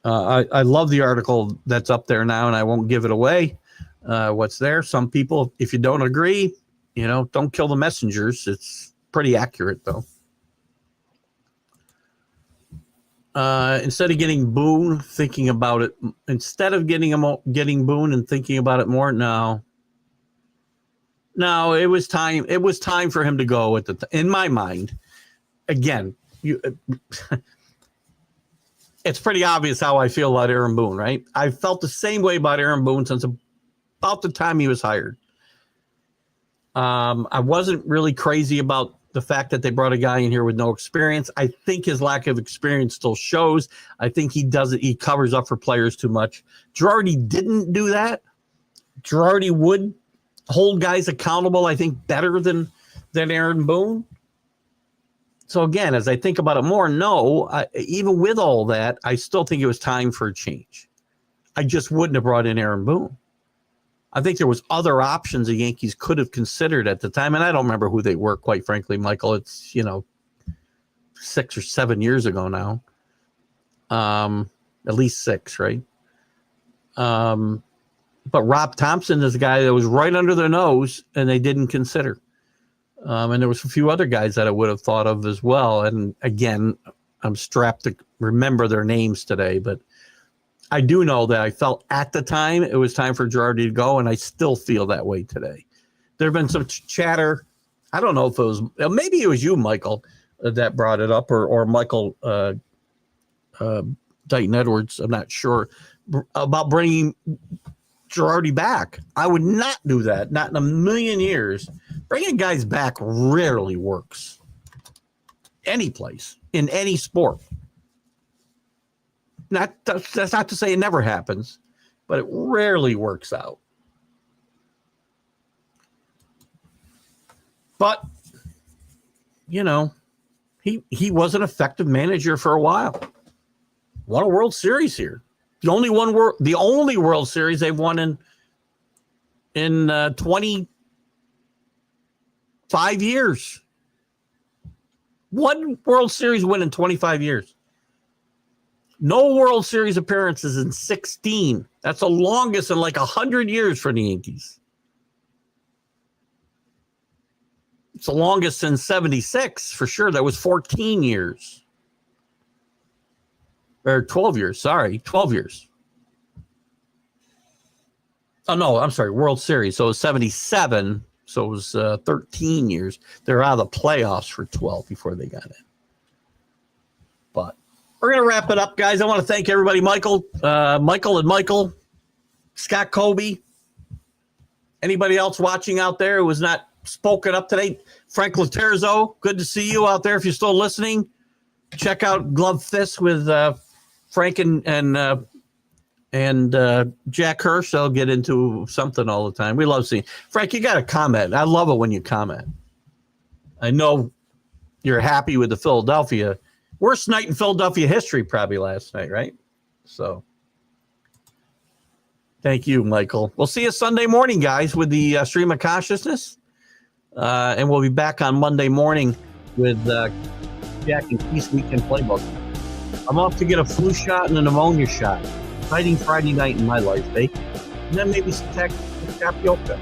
I love the article that's up there now, and I won't give it away. What's there? Some people, if you don't agree, don't kill the messengers. It's pretty accurate, though. Instead of getting Boone, thinking about it, instead of getting Boone and thinking about it more, no, it was time. It was time for him to go in my mind. Again, it's pretty obvious how I feel about Aaron Boone, right? I felt the same way about Aaron Boone since about the time he was hired. I wasn't really crazy about the fact that they brought a guy in here with no experience. I think his lack of experience still shows. I think he covers up for players too much. Girardi didn't do that. Girardi would hold guys accountable, I think, better than Aaron Boone. So again, as I think about it more, even with all that, I still think it was time for a change. I just wouldn't have brought in Aaron Boone. I think there was other options the Yankees could have considered at the time, and I don't remember who they were, quite frankly, Michael. It's 6 or 7 years ago now, at least 6, right? But Rob Thompson is a guy that was right under their nose, and they didn't consider. And there was a few other guys that I would have thought of as well. And again, I'm strapped to remember their names today, but I do know that I felt at the time it was time for Girardi to go, and I still feel that way today. There have been some chatter. I don't know if it was, maybe it was you, Michael, that brought it up, or Michael Dighton Edwards. I'm not sure about bringing Girardi back. I would not do that. Not in a million years. Bringing guys back rarely works. Any place, in any sport. That's not to say it never happens, but it rarely works out. But, he was an effective manager for a while. Won a World Series here. The only World Series they've won in 25 years. One World Series win in 25 years. No World Series appearances in 16. That's the longest in like 100 years for the Yankees. It's the longest since 76, for sure. That was 14 years. Or 12 years, sorry. 12 years. Oh, no, I'm sorry. World Series. So it was 77. So it was 13 years. They're out of the playoffs for 12 before they got in. But we're going to wrap it up, guys. I want to thank everybody. Michael, Scott Colby, anybody else watching out there who was not spoken up today. Frank Laterzo, good to see you out there. If you're still listening, check out Glove Fist with Frank and Jack Hirsch. They'll get into something all the time. We love seeing Frank. You got to comment. I love it when you comment. I know you're happy with the Philadelphia. Worst night in Philadelphia history probably last night, right? So thank you, Michael. We'll see you Sunday morning, guys, with the Stream of Consciousness. And we'll be back on Monday morning with Jack and Keith's Weekend Playbook. I'm off to get a flu shot and a pneumonia shot. Exciting Friday night in my life, eh? And then maybe some tapioca.